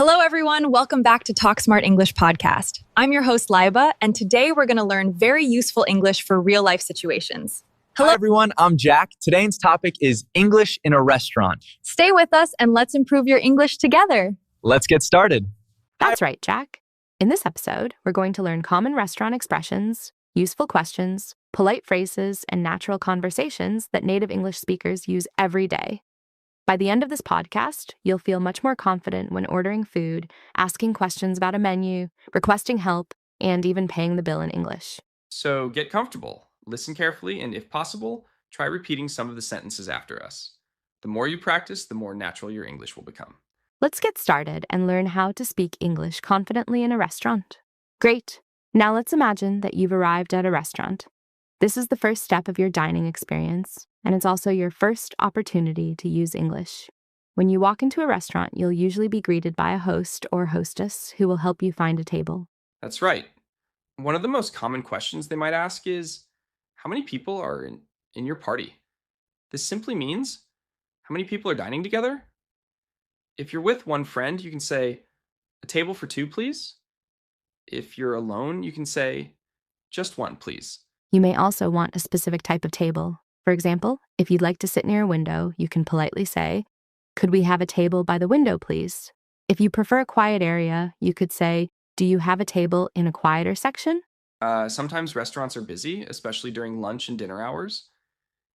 Hello, everyone. Welcome back to Talk Smart English podcast. I'm your host, Laiba, and today we're going to learn very useful English for real life situations. Hi, everyone. I'm Jack. Today's topic is English in a restaurant. Stay with us and let's improve your English together. Let's get started. That's right, Jack. In this episode, we're going to learn common restaurant expressions, useful questions, polite phrases, and natural conversations that native English speakers use every day. By the end of this podcast, you'll feel much more confident when ordering food, asking questions about a menu, requesting help, and even paying the bill in English. So get comfortable, listen carefully, and if possible, try repeating some of the sentences after us. The more you practice, the more natural your English will become. Let's get started and learn how to speak English confidently in a restaurant. Great! Now let's imagine that you've arrived at a restaurant. This is the first step of your dining experience, and it's also your first opportunity to use English. When you walk into a restaurant, you'll usually be greeted by a host or hostess who will help you find a table. That's right. One of the most common questions they might ask is, how many people are in your party? This simply means, how many people are dining together? If you're with one friend, you can say, a table for two, please. If you're alone, you can say, just one, please. You may also want a specific type of table. For example, if you'd like to sit near a window, you can politely say, could we have a table by the window, please? If you prefer a quiet area, you could say, do you have a table in a quieter section? Sometimes restaurants are busy, especially during lunch and dinner hours.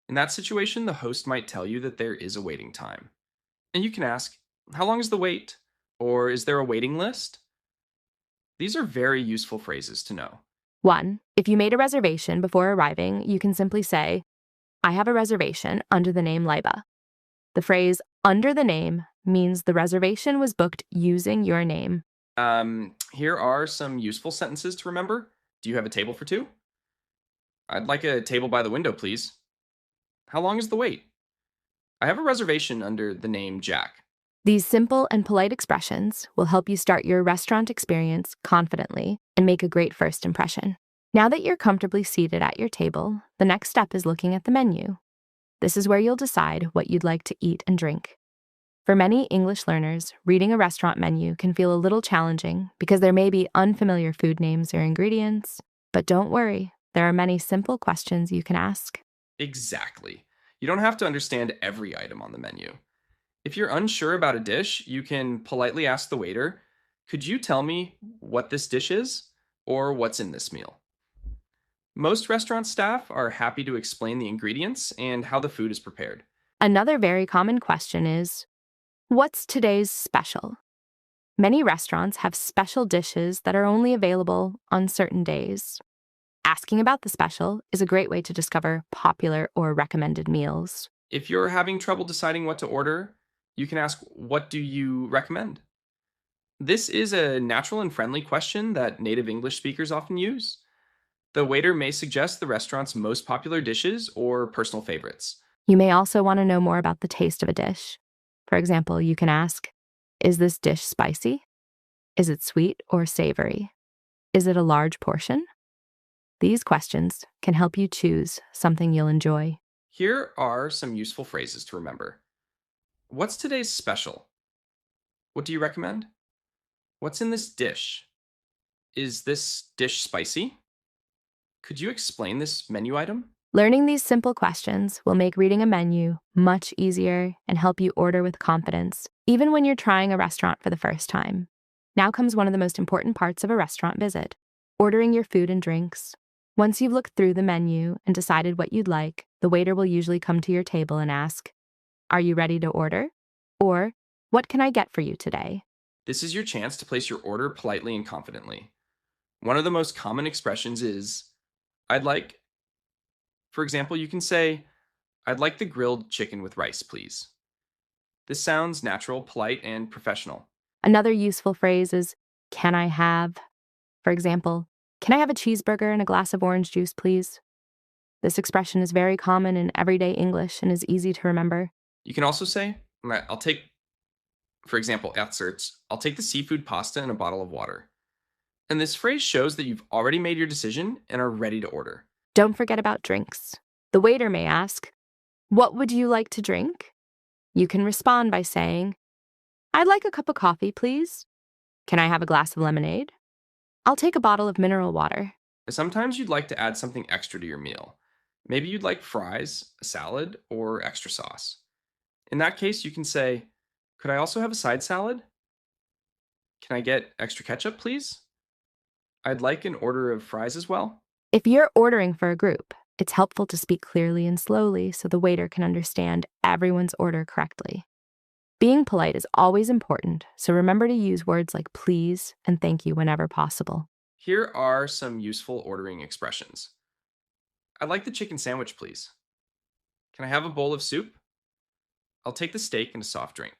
In that situation, the host might tell you that there is a waiting time. And you can ask, how long is the wait? Or is there a waiting list? These are very useful phrases to know. 1. If you made a reservation before arriving, you can simply say, I have a reservation under the name Laiba. The phrase under the name means the reservation was booked using your name. Here are some useful sentences to remember. Do you have a table for two? I'd like a table by the window, please. How long is the wait? I have a reservation under the name Jack. These simple and polite expressions will help you start your restaurant experience confidently and make a great first impression. Now that you're comfortably seated at your table, the next step is looking at the menu. This is where you'll decide what you'd like to eat and drink. For many English learners, reading a restaurant menu can feel a little challenging because there may be unfamiliar food names or ingredients. But don't worry, there are many simple questions you can ask. Exactly. You don't have to understand every item on the menu. If you're unsure about a dish, you can politely ask the waiter, could you tell me what this dish is or what's in this meal? Most restaurant staff are happy to explain the ingredients and how the food is prepared. Another very common question is, what's today's special? Many restaurants have special dishes that are only available on certain days. Asking about the special is a great way to discover popular or recommended meals. If you're having trouble deciding what to order, you can ask, what do you recommend? This is a natural and friendly question that native English speakers often use. The waiter may suggest the restaurant's most popular dishes or personal favorites. You may also want to know more about the taste of a dish. For example, you can ask, is this dish spicy? Is it sweet or savory? Is it a large portion? These questions can help you choose something you'll enjoy. Here are some useful phrases to remember. What's today's special? What do you recommend? What's in this dish? Is this dish spicy? Could you explain this menu item? Learning these simple questions will make reading a menu much easier and help you order with confidence, even when you're trying a restaurant for the first time. Now comes one of the most important parts of a restaurant visit, ordering your food and drinks. Once you've looked through the menu and decided what you'd like, the waiter will usually come to your table and ask, are you ready to order? Or, what can I get for you today? This is your chance to place your order politely and confidently. One of the most common expressions is, I'd like. For example, you can say, I'd like the grilled chicken with rice, please. This sounds natural, polite, and professional. Another useful phrase is, can I have? For example, can I have a cheeseburger and a glass of orange juice, please? This expression is very common in everyday English and is easy to remember. You can also say, for example, I'll take the seafood pasta and a bottle of water. And this phrase shows that you've already made your decision and are ready to order. Don't forget about drinks. The waiter may ask, what would you like to drink? You can respond by saying, I'd like a cup of coffee, please. Can I have a glass of lemonade? I'll take a bottle of mineral water. Sometimes you'd like to add something extra to your meal. Maybe you'd like fries, a salad, or extra sauce. In that case, you can say, "Could I also have a side salad? Can I get extra ketchup, please? I'd like an order of fries as well." If you're ordering for a group, it's helpful to speak clearly and slowly so the waiter can understand everyone's order correctly. Being polite is always important, so remember to use words like please and thank you whenever possible. Here are some useful ordering expressions. "I'd like the chicken sandwich, please. Can I have a bowl of soup? I'll take the steak and a soft drink.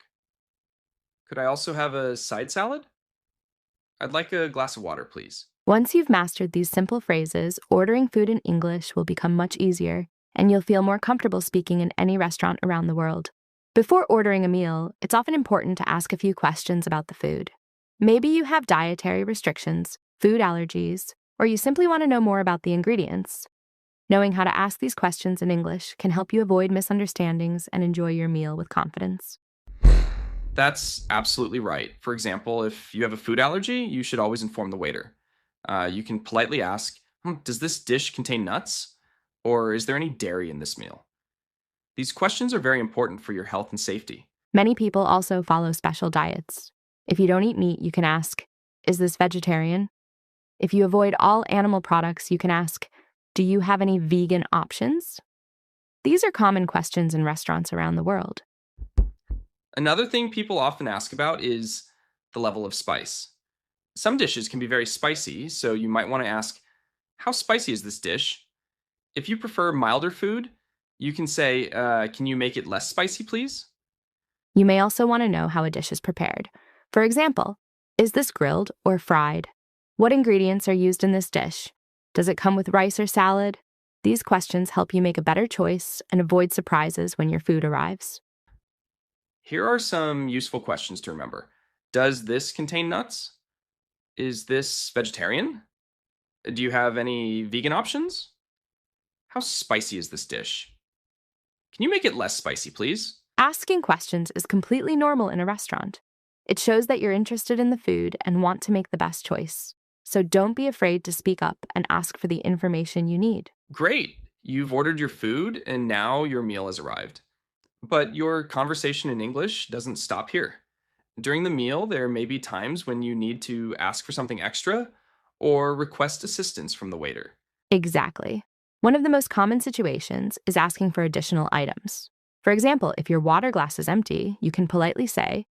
Could I also have a side salad? I'd like a glass of water, please." Once you've mastered these simple phrases, ordering food in English will become much easier, and you'll feel more comfortable speaking in any restaurant around the world. Before ordering a meal, it's often important to ask a few questions about the food. Maybe you have dietary restrictions, food allergies, or you simply want to know more about the ingredients. Knowing how to ask these questions in English can help you avoid misunderstandings and enjoy your meal with confidence. That's absolutely right. For example, if you have a food allergy, you should always inform the waiter. You can politely ask, "Does this dish contain nuts? Or is there any dairy in this meal?" These questions are very important for your health and safety. Many people also follow special diets. If you don't eat meat, you can ask, is this vegetarian? If you avoid all animal products, you can ask, do you have any vegan options? These are common questions in restaurants around the world. Another thing people often ask about is the level of spice. Some dishes can be very spicy, so you might want to ask, "How spicy is this dish?" If you prefer milder food, you can say, "Can you make it less spicy, please?" You may also want to know how a dish is prepared. For example, is this grilled or fried? What ingredients are used in this dish? Does it come with rice or salad? These questions help you make a better choice and avoid surprises when your food arrives. Here are some useful questions to remember. Does this contain nuts? Is this vegetarian? Do you have any vegan options? How spicy is this dish? Can you make it less spicy, please? Asking questions is completely normal in a restaurant. It shows that you're interested in the food and want to make the best choice. So don't be afraid to speak up and ask for the information you need. Great. You've ordered your food and now your meal has arrived. But your conversation in English doesn't stop here. During the meal, there may be times when you need to ask for something extra or request assistance from the waiter. Exactly. One of the most common situations is asking for additional items. For example, if your water glass is empty, you can politely say,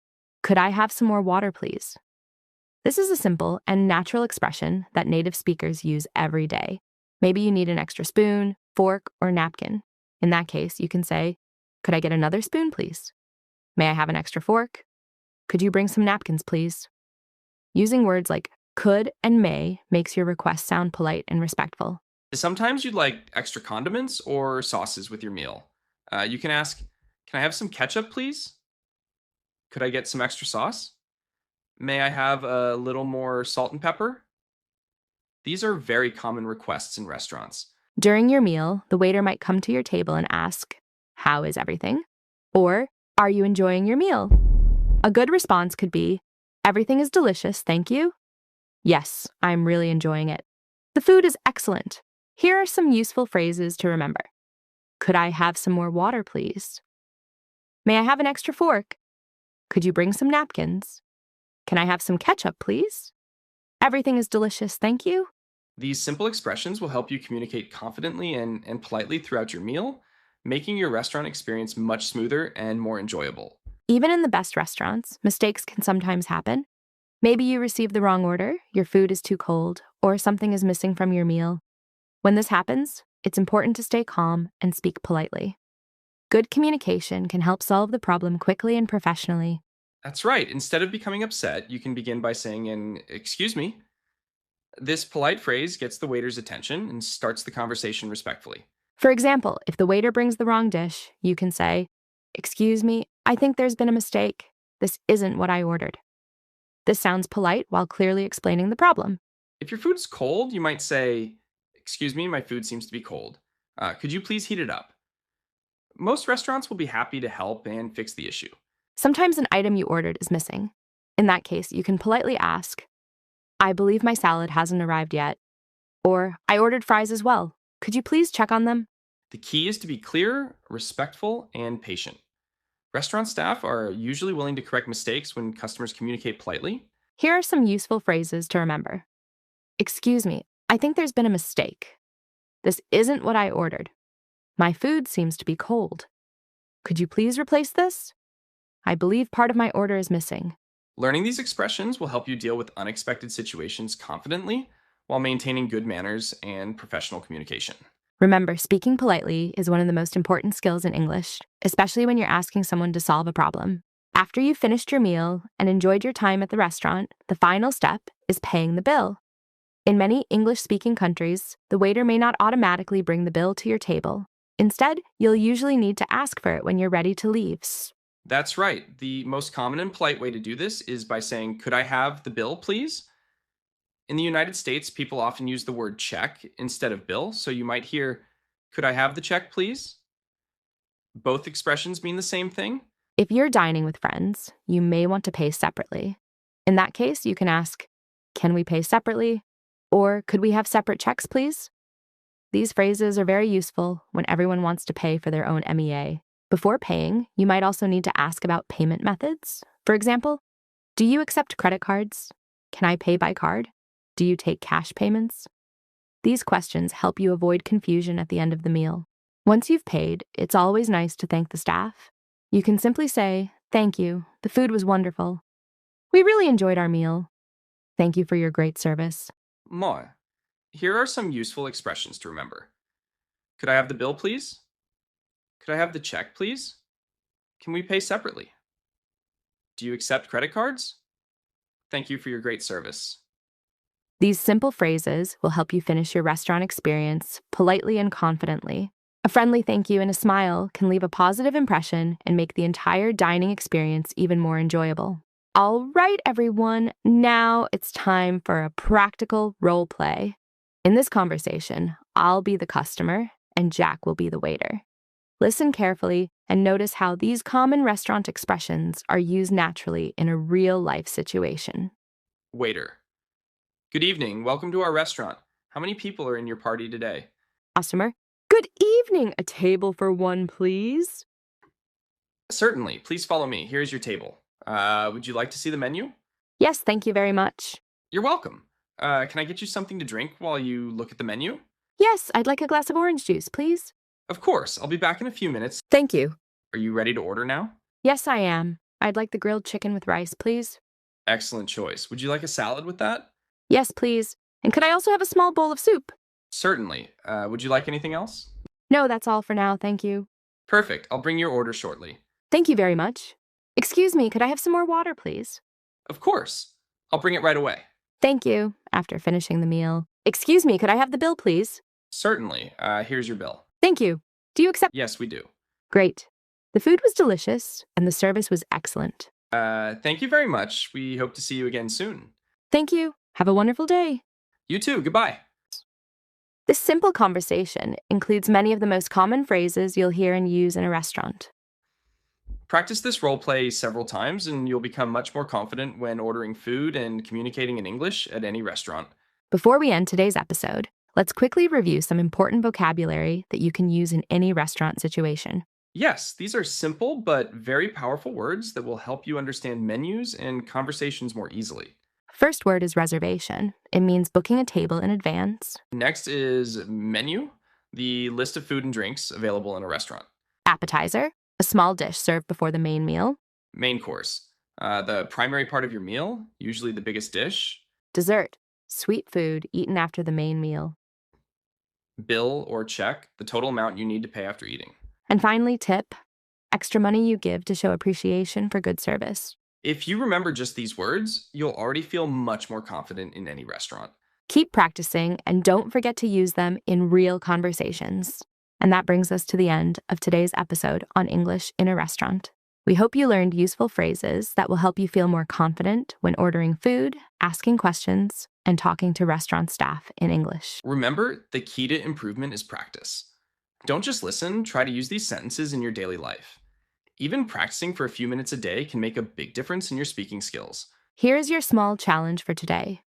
could I have some more water, please? This is a simple and natural expression that native speakers use every day. Maybe you need an extra spoon, fork, or napkin. In that case, you can say, could I get another spoon, please? May I have an extra fork? Could you bring some napkins, please? Using words like could and may makes your request sound polite and respectful. Sometimes you'd like extra condiments or sauces with your meal. You can ask, "Can I have some ketchup, please? Could I get some extra sauce? May I have a little more salt and pepper?" These are very common requests in restaurants. During your meal, the waiter might come to your table and ask, how is everything? Or, are you enjoying your meal? A good response could be, everything is delicious, thank you. Yes, I'm really enjoying it. The food is excellent. Here are some useful phrases to remember. Could I have some more water, please? May I have an extra fork? Could you bring some napkins? Can I have some ketchup, please? Everything is delicious, thank you. These simple expressions will help you communicate confidently and politely throughout your meal, making your restaurant experience much smoother and more enjoyable. Even in the best restaurants, mistakes can sometimes happen. Maybe you received the wrong order, your food is too cold, or something is missing from your meal. When this happens, it's important to stay calm and speak politely. Good communication can help solve the problem quickly and professionally. That's right. Instead of becoming upset, you can begin by saying "excuse me." This polite phrase gets the waiter's attention and starts the conversation respectfully. For example, if the waiter brings the wrong dish, you can say, excuse me, I think there's been a mistake. This isn't what I ordered. This sounds polite while clearly explaining the problem. If your food is cold, you might say, "Excuse me, my food seems to be cold. Could you please heat it up?" Most restaurants will be happy to help and fix the issue. Sometimes an item you ordered is missing. In that case, you can politely ask, I believe my salad hasn't arrived yet. Or, I ordered fries as well. Could you please check on them? The key is to be clear, respectful, and patient. Restaurant staff are usually willing to correct mistakes when customers communicate politely. Here are some useful phrases to remember. Excuse me, I think there's been a mistake. This isn't what I ordered. My food seems to be cold. Could you please replace this? I believe part of my order is missing. Learning these expressions will help you deal with unexpected situations confidently while maintaining good manners and professional communication. Remember, speaking politely is one of the most important skills in English, especially when you're asking someone to solve a problem. After you've finished your meal and enjoyed your time at the restaurant, the final step is paying the bill. In many English-speaking countries, the waiter may not automatically bring the bill to your table. Instead, you'll usually need to ask for it when you're ready to leave. That's right. The most common and polite way to do this is by saying, "Could I have the bill, please?" In the United States, people often use the word check instead of bill, so you might hear, "Could I have the check, please?" Both expressions mean the same thing. If you're dining with friends, you may want to pay separately. In that case, you can ask, can we pay separately? Or could we have separate checks, please? These phrases are very useful when everyone wants to pay for their own MEA. Before paying, you might also need to ask about payment methods. For example, do you accept credit cards? Can I pay by card? Do you take cash payments? These questions help you avoid confusion at the end of the meal. Once you've paid, it's always nice to thank the staff. You can simply say, thank you, the food was wonderful. We really enjoyed our meal. Thank you for your great service. More. Here are some useful expressions to remember. Could I have the bill, please? Could I have the check, please? Can we pay separately? Do you accept credit cards? Thank you for your great service. These simple phrases will help you finish your restaurant experience politely and confidently. A friendly thank you and a smile can leave a positive impression and make the entire dining experience even more enjoyable. All right, everyone, now it's time for a practical role play. In this conversation, I'll be the customer and Jack will be the waiter. Listen carefully and notice how these common restaurant expressions are used naturally in a real-life situation. Waiter. Good evening. Welcome to our restaurant. How many people are in your party today? Customer. Good evening. A table for one, please. Certainly. Please follow me. Here's your table. Would you like to see the menu? Yes, thank you very much. You're welcome. Can I get you something to drink while you look at the menu? Yes, I'd like a glass of orange juice, please. Of course. I'll be back in a few minutes. Thank you. Are you ready to order now? Yes, I am. I'd like the grilled chicken with rice, please. Excellent choice. Would you like a salad with that? Yes, please. And could I also have a small bowl of soup? Certainly. Would you like anything else? No, that's all for now, thank you. Perfect. I'll bring your order shortly. Thank you very much. Excuse me, could I have some more water, please? Of course. I'll bring it right away. Thank you. After finishing the meal. Excuse me, could I have the bill, please? Certainly. Here's your bill. Thank you. Do you accept? Yes, we do. Great. The food was delicious, and the service was excellent. Thank you very much. We hope to see you again soon. Thank you. Have a wonderful day. You too. Goodbye. This simple conversation includes many of the most common phrases you'll hear and use in a restaurant. Practice this role play several times, and you'll become much more confident when ordering food and communicating in English at any restaurant. Before we end today's episode, let's quickly review some important vocabulary that you can use in any restaurant situation. Yes, these are simple but very powerful words that will help you understand menus and conversations more easily. First word is reservation. It means booking a table in advance. Next is menu, the list of food and drinks available in a restaurant. Appetizer, a small dish served before the main meal. Main course, the primary part of your meal, usually the biggest dish. Dessert, sweet food eaten after the main meal. Bill or check, the total amount you need to pay after eating. And finally, tip, extra money you give to show appreciation for good service. If you remember just these words, you'll already feel much more confident in any restaurant. Keep practicing and don't forget to use them in real conversations. And that brings us to the end of today's episode on English in a restaurant. We hope you learned useful phrases that will help you feel more confident when ordering food, asking questions, and talking to restaurant staff in English. Remember, the key to improvement is practice. Don't just listen, try to use these sentences in your daily life. Even practicing for a few minutes a day can make a big difference in your speaking skills. Here's your small challenge for today.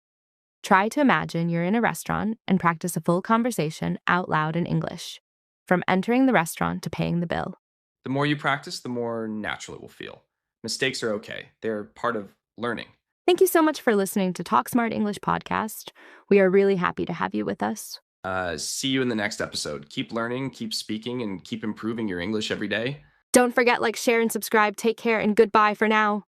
Try to imagine you're in a restaurant and practice a full conversation out loud in English, from entering the restaurant to paying the bill. The more you practice, the more natural it will feel. Mistakes are okay, they're part of learning. Thank you so much for listening to Talk Smart English podcast. We are really happy to have you with us. See you in the next episode. Keep learning, keep speaking, and keep improving your English every day. Don't forget, like, share, and subscribe. Take care, and goodbye for now.